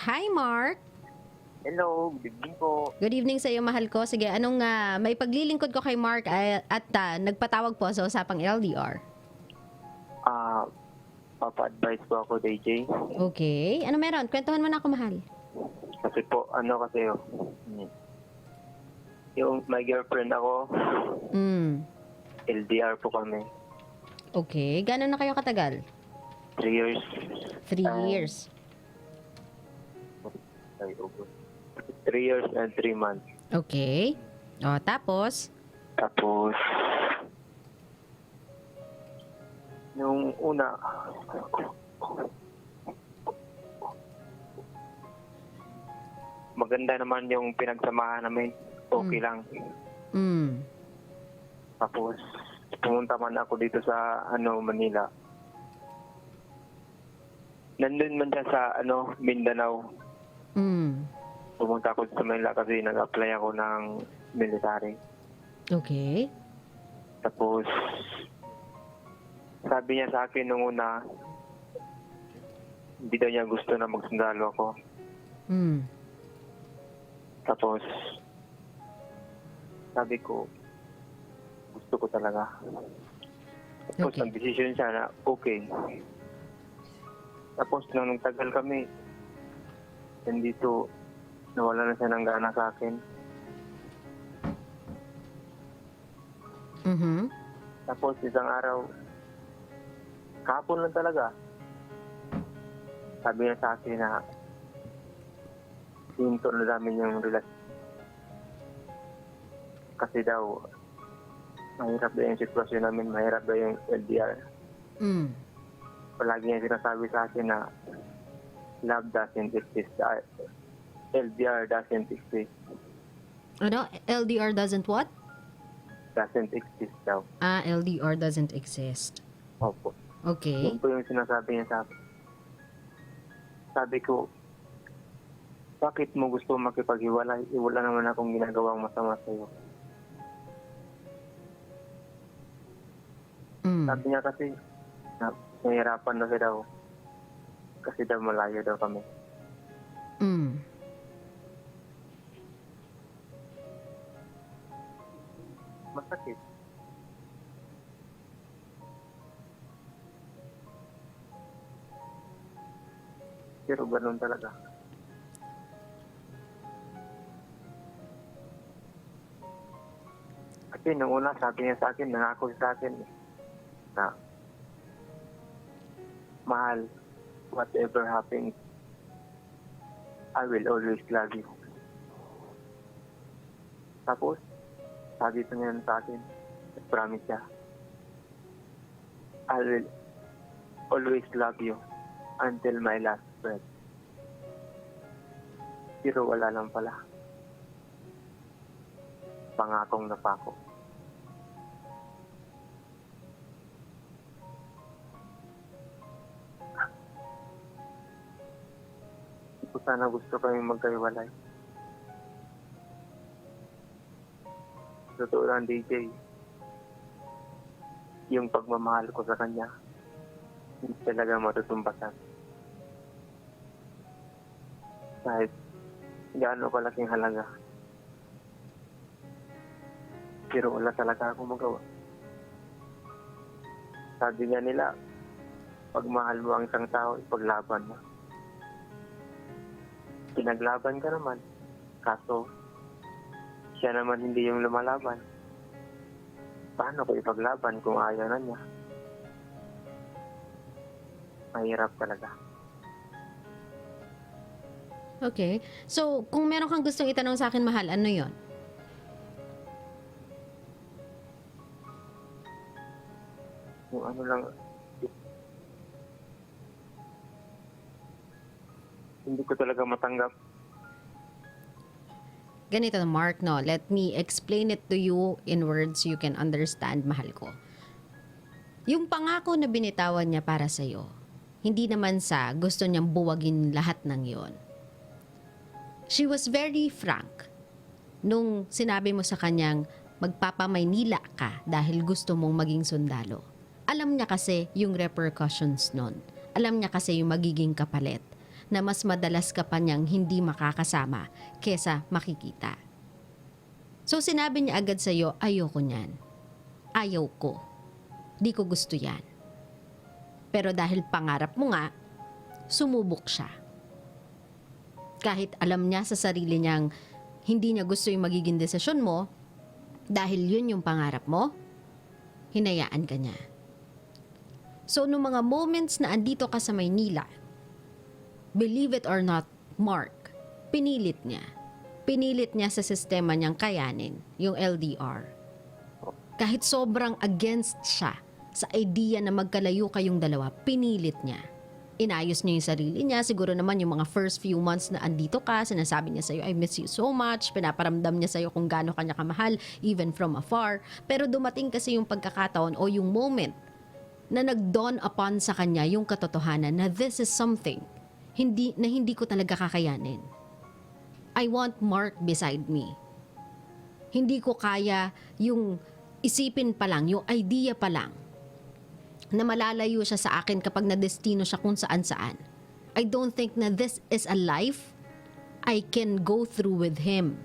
Hi, Mark. Hello, good evening po. Good evening sa iyo, mahal ko. Sige, anong may paglilingkod ko kay Mark at nagpatawag po sa usapang LDR. Ah, papa-advise po ako, DJ. Okay. Ano meron? Kwentuhan mo na ako, mahal. Kasi po, yung my girlfriend ako, Mm. LDR po kami. Okay. Gano'n na kayo katagal? 3 years. 3 years. 3 years and 3 months. Okay. O, tapos? Tapos, nung una, maganda naman yung pinagsamahan namin. Okay lang. Mm. Tapos, pumunta man ako dito sa Manila. Nandun man siya sa Mindanao. Mm. Pumunta ako sa Manila kasi nag-apply ako ng military. Okay. Tapos, sabi niya sa akin nung una, hindi daw niya gusto na magsundalo ako. Mm. Tapos, sabi ko, gusto ko talaga. Tapos, Okay. nag-decision siya na okay. Tapos, nung nagtagal kami, nandito, nawala na siya ng gana sa akin. Mhm. Tapos, isang araw, kahapon lang talaga, sabi niya sa akin na hinto na namin yung relasyon. Kasi daw, mahirap daw yung sitwasyon namin, mahirap daw yung LDR. Mm. Palagi niya sinasabi sa akin na love doesn't exist. LDR doesn't exist. Ano? LDR doesn't what? Doesn't exist daw. LDR doesn't exist. Opo. Okay. Yun po yung sinasabi niya sa akin. Sabi ko, bakit mo gusto makipaghiwalay? Wala naman akong ginagawang masama sa'yo. Mm. Sabi niya kasi, nahihirapan na siya daw. Kasi daw malayo daw kami. Mm. Masakit. Pero ganun talaga. Kasi nung una, sabi niya sa akin, nangako siya sa akin na mahal, whatever happens, I will always love you. Tapos, sabi ito niya sa akin, promise siya, I will always love you until my last breath. Pero wala lang pala. Pangakong napako. Hindi ko sana gusto kami magkaiwalay. Totoo lang, DJ. Yung pagmamahal ko sa kanya, hindi talaga matutumbasan. Kahit gaano kalaking halaga. Pero wala talaga akong magawa. Sabi nga nila, pag mahal mo ang isang tao, ipaglaban mo. Pinaglaban ka naman. Kaso, siya naman hindi yung lumalaban. Paano ko ipaglaban kung ayaw na niya? Mahirap talaga. Okay. So, kung meron kang gustong itanong sa akin, mahal, ano yon? Kung ano lang, hindi ko talaga matanggap. Ganito, Mark, no? Let me explain it to you in words you can understand, mahal ko. Yung pangako na binitawan niya para sa'yo, hindi naman sa gusto niyang buwagin lahat ng yon. She was very frank nung sinabi mo sa kanyang magpapamaynila ka dahil gusto mong maging sundalo. Alam niya kasi yung repercussions nun. Alam niya kasi yung magiging kapalit. na mas madalas ka pa niyang hindi makakasama kesa makikita. So sinabi niya agad sa'yo, ayoko niyan. Ayaw ko. Di ko gusto yan. Pero dahil pangarap mo nga, sumubok siya. Kahit alam niya sa sarili niyang hindi niya gusto yung magiging desisyon mo, dahil yun yung pangarap mo, hinayaan ka niya. So, nung mga moments na andito ka sa Maynila, believe it or not, Mark, pinilit niya. Pinilit niya sa sistema niyang kayanin, yung LDR. Kahit sobrang against siya sa idea na magkalayo kayong dalawa, pinilit niya. Inayos niya yung sarili niya. Siguro naman yung mga first few months na andito ka, sinasabi niya sa'yo, I miss you so much. Pinaparamdam niya sa'yo kung gaano kanya kamahal, even from afar. Pero dumating kasi yung pagkakataon o yung moment na nag-dawn upon sa kanya yung katotohanan na this is something hindi ko talaga kakayanin. I want Mark beside me. Hindi ko kaya yung isipin pa lang, yung idea pa lang na malalayo siya sa akin kapag nadestino siya kung saan-saan. I don't think na this is a life I can go through with him.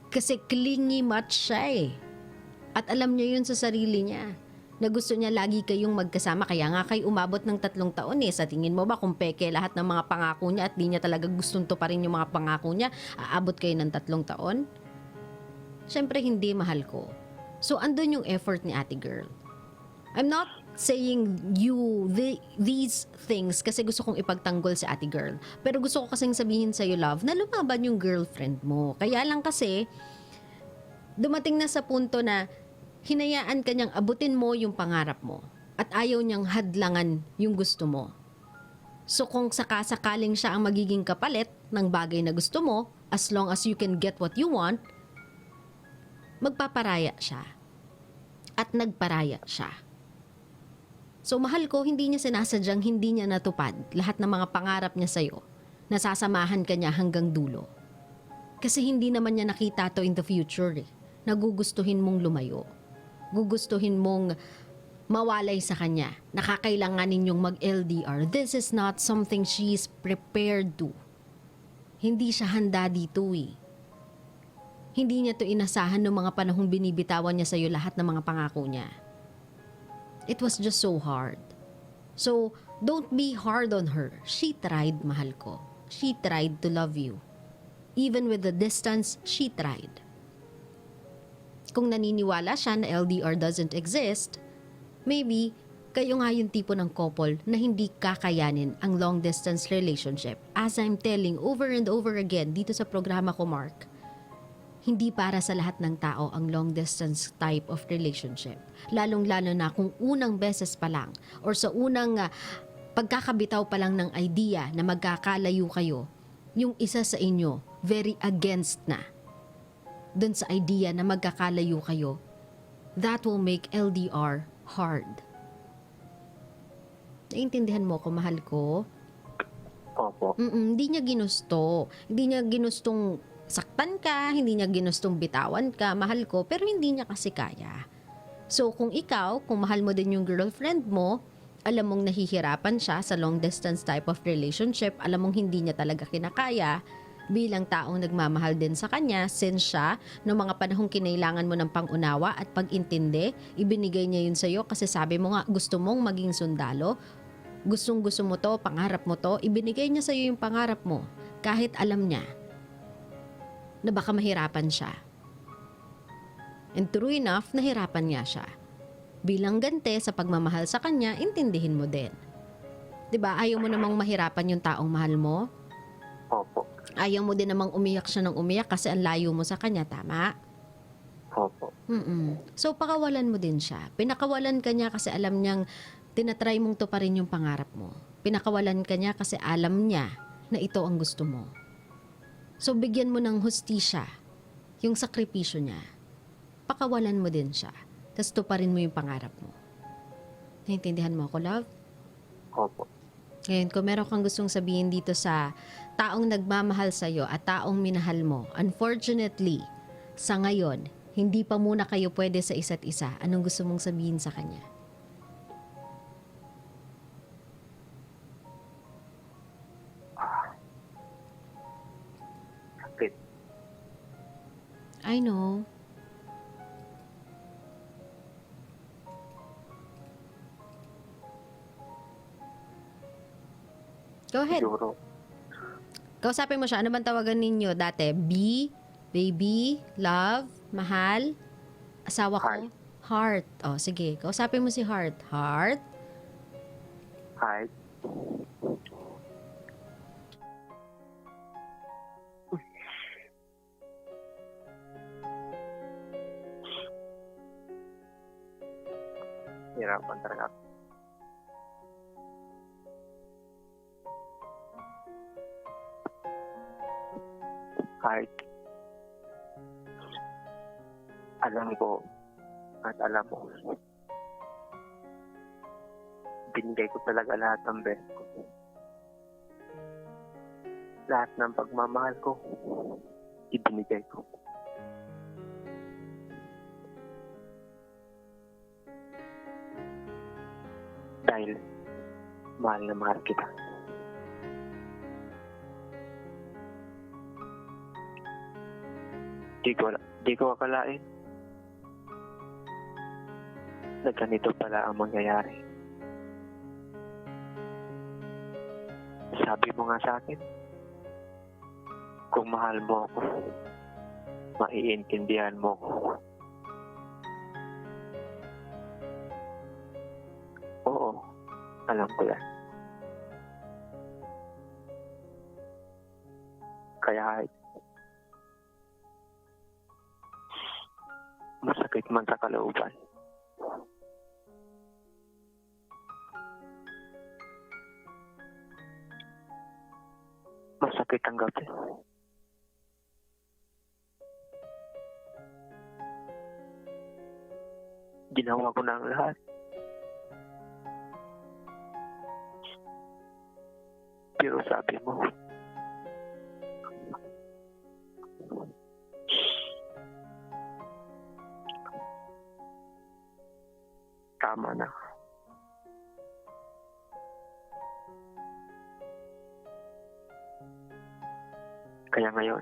Kasi clingy much siya eh. At alam niya yun sa sarili niya. Na gusto niya lagi kayong magkasama. Kaya nga kayo umabot ng 3 taon eh. Sa tingin mo ba kung peke lahat ng mga pangako niya at di niya talaga gustong tuparin yung mga pangako niya, aabot kayo ng 3 taon? Siyempre hindi, mahal ko. So andun yung effort ni ate girl. I'm not saying these things kasi gusto kong ipagtanggol si ate girl. Pero gusto ko kasing sabihin sa'yo, love, na lumaban yung girlfriend mo. Kaya lang kasi, dumating na sa punto na hinayaan ka niyang abutin mo yung pangarap mo at ayaw niyang hadlangan yung gusto mo. So kung sakasakaling siya ang magiging kapalit ng bagay na gusto mo, as long as you can get what you want, magpaparaya siya. At nagparaya siya. So mahal ko, hindi niya sinasadyang hindi niya natupad lahat ng mga pangarap niya sa'yo. Nasasamahan ka niya hanggang dulo. Kasi hindi naman niya nakita to in the future eh. Nagugustuhin mong lumayo. Gugustuhin mong mawalay sa kanya. Nakakailanganin yung mag-LDR. This is not something she is prepared to. Hindi siya handa dito eh. Hindi niya to inasahan noong mga panahong binibitawan niya sa'yo lahat ng mga pangako niya. It was just so hard. So, don't be hard on her. She tried, mahal ko. She tried to love you. Even with the distance, she tried. Kung naniniwala siya na LDR doesn't exist, maybe kayo nga yung tipo ng couple na hindi kakayanin ang long distance relationship. As I'm telling over and over again dito sa programa ko, Mark, hindi para sa lahat ng tao ang long distance type of relationship. Lalong-lalo na kung unang beses pa lang or sa unang pagkakabitaw pa lang ng idea na magkakalayo kayo, yung isa sa inyo very against na dun sa idea na magkakalayo kayo, that will make LDR hard. Naintindihan mo ko, mahal ko? Opo. Hindi niya ginusto. Hindi niya ginustong saktan ka, hindi niya ginustong bitawan ka, mahal ko, pero hindi niya kasi kaya. So kung ikaw, kung mahal mo din yung girlfriend mo, alam mong nahihirapan siya sa long distance type of relationship, alam mong hindi niya talaga kinakaya, bilang taong nagmamahal din sa kanya, since siya, noong mga panahong kinailangan mo ng pangunawa at pag-intindi, ibinigay niya yun sa'yo kasi sabi mo nga gusto mong maging sundalo, gustong gusto mo to, pangarap mo to, ibinigay niya sa'yo yung pangarap mo, kahit alam niya na baka mahirapan siya. And true enough, nahirapan nga siya. Bilang ganti sa pagmamahal sa kanya, intindihin mo din. 'Di ba? Ayaw mo namang mahirapan yung taong mahal mo? Opo. Ayaw mo din namang umiyak siya ng umiyak kasi ang layo mo sa kanya, tama? Opo. So, pakawalan mo din siya. Pinakawalan ka niya kasi alam niyang tinatry mong tuparin yung pangarap mo. Pinakawalan ka niya kasi alam niya na ito ang gusto mo. So, bigyan mo ng hustisya yung sakripisyo niya. Pakawalan mo din siya. Tapos tuparin mo yung pangarap mo. Naintindihan mo ako, love? Opo. Ngayon, kung meron kang gustong sabihin dito sa taong nagmamahal sa'yo at taong minahal mo, unfortunately, sa ngayon, hindi pa muna kayo pwede sa isa't isa. Anong gusto mong sabihin sa kanya? I know. Go ahead. Siguro, Kausapin mo siya. Ano bang tawagan ninyo dati? B? Baby? Love? Mahal? Asawa ko? Heart. Heart. Oh, sige. Kausapin mo si Heart. Heart? hi. Hirapan talaga ako. Kahit alam ko at alam mo, binigay ko talaga lahat ng best ko. Lahat ng pagmamahal ko, ibinigay ko. Dahil mahal na mahal kita. Di ko akalain na ganito pala ang mangyayari. Sabi mo nga sa akin, kung mahal mo ako, maiintindihan mo ako. Oo, alam ko yan. Kaya masakit man sa kalooban, masakit ang gabi. Ginawa ko na ang lahat. Pero sabi mo, tama na. Kaya ngayon,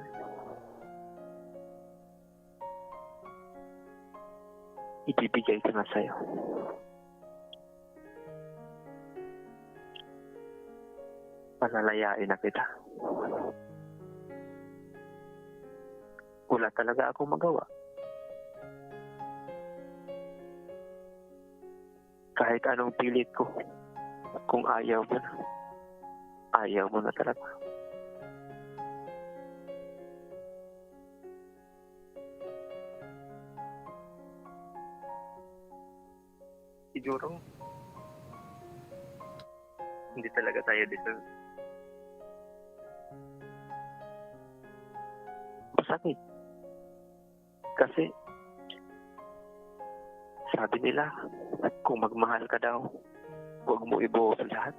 ibibigay ko na sa'yo. Palalayain na kita. Wala talaga akong magawa. Kahit anong pilit ko, kung ayaw mo na talaga. Siguro, hindi talaga tayo dito. Masakit. Kasi, sabi nila, kung magmahal ka daw, huwag mo ibuhos lahat.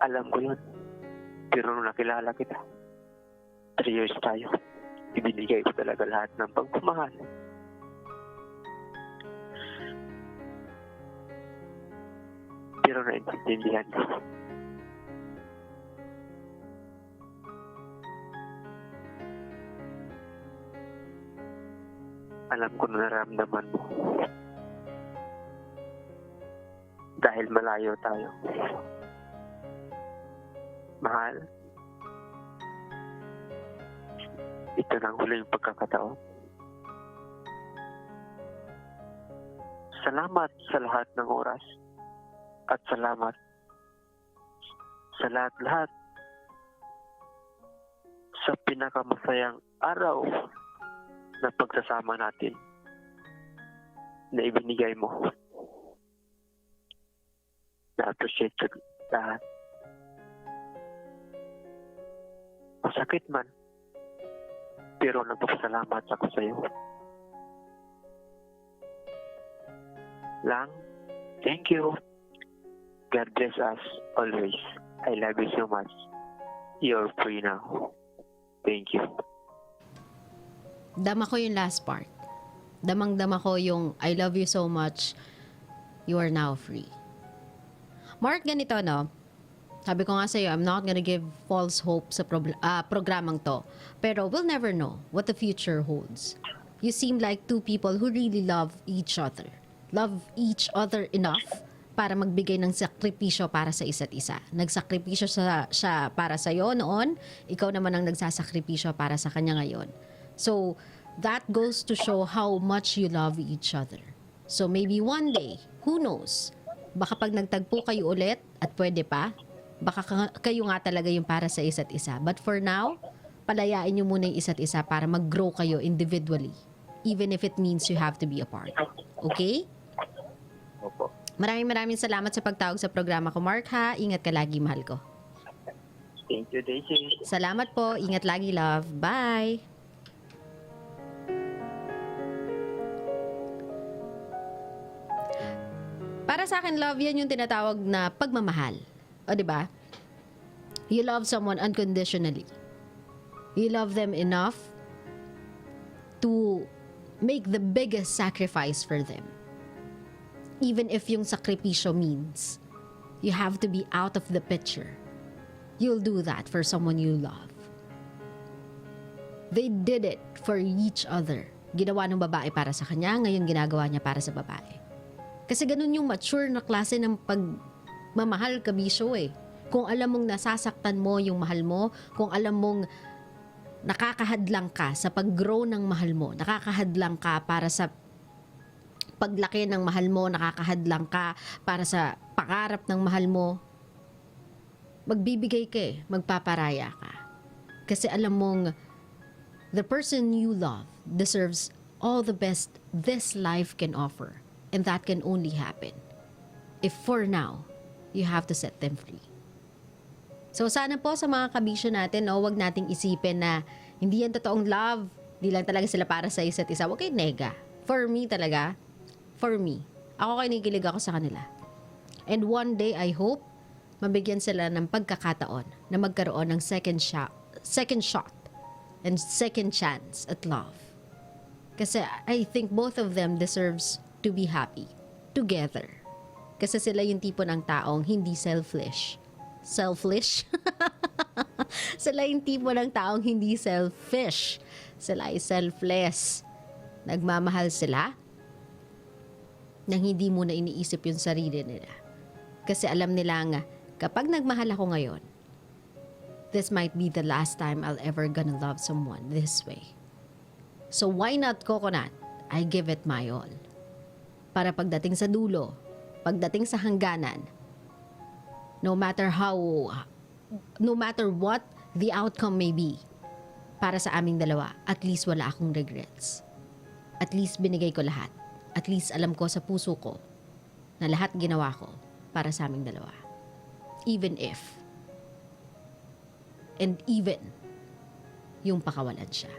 Alam ko yun. Pero nung nakilala kita, 3 years tayo, ibinigay ko talaga lahat ng pagmamahal. Pero naintindihan ko. Alam ko na naramdaman mo. Dahil malayo tayo. Mahal, ito na ang huling pagkakataon. Salamat sa lahat ng oras. At salamat sa lahat-lahat sa pinakamasayang araw na pagsasama natin na ibinigay mo. Na-appreciate ko lahat. Masakit man, pero nagpapasalamat ako sa iyo. Lang, thank you. God bless us always. I love you so much. You're free now. Thank you. Dama ko yung last part. Damang-dama ko yung I love you so much. You are now free. Mark, ganito, no? Sabi ko nga sa'yo, I'm not gonna give false hope sa programang to. Pero we'll never know what the future holds. You seem like two people who really love each other. Love each other enough para magbigay ng sakripisyo para sa isa't isa. Nagsakripisyo siya para sa'yo noon, ikaw naman ang nagsasakripisyo para sa kanya ngayon. So, that goes to show how much you love each other. So, maybe one day, who knows, baka pag nagtagpo kayo ulit at pwede pa, baka kayo nga talaga yung para sa isa't isa. But for now, palayain nyo muna yung isa't isa para mag-grow kayo individually. Even if it means you have to be apart. Okay? Opo. Maraming salamat sa pagtawag sa programa ko, Mark, ha? Ingat ka lagi, mahal ko. Thank you, Daisy. Salamat po. Ingat lagi, love. Bye! Para sa akin, love, yan yung tinatawag na pagmamahal. O, di ba? You love someone unconditionally. You love them enough to make the biggest sacrifice for them. Even if yung sakripisyo means you have to be out of the picture. You'll do that for someone you love. They did it for each other. Ginawa ng babae para sa kanya, ngayon ginagawa niya para sa babae. Kasi ganun yung mature na klase ng pagmamahal, kabisyo eh. Kung alam mong nasasaktan mo yung mahal mo, kung alam mong nakakahadlang ka sa pag-grow ng mahal mo, nakakahadlang ka para sa paglaki ng mahal mo, nakakahadlang ka para sa pangarap ng mahal mo, magbibigay ka eh, magpaparaya ka. Kasi alam mong the person you love deserves all the best this life can offer. And that can only happen if for now, you have to set them free. So sana po sa mga kabisyo natin, no, wag nating isipin na hindi yan totoong love, di lang talaga sila para sa isa't isa. Huwag kayo nega. For me talaga, for me, ako kinikilig ako sa kanila. And one day, I hope, mabigyan sila ng pagkakataon na magkaroon ng second shot and second chance at love. Kasi I think both of them deserves to be happy together. Kasi sila yung tipo ng taong hindi selfish. Selfish? Sila yung tipo ng taong hindi selfish. Sila ay selfless. Nagmamahal sila nang hindi muna iniisip yung sarili nila. Kasi alam nila nga, kapag nagmahal ako ngayon, this might be the last time I'll ever gonna love someone this way. So why not, coconut? I give it my all. Para pagdating sa dulo, pagdating sa hangganan, no matter what the outcome may be, para sa aming dalawa, at least wala akong regrets. At least binigay ko lahat. At least alam ko sa puso ko na lahat ginawa ko para sa aming dalawa. Even if, and even, yung pakawalan siya.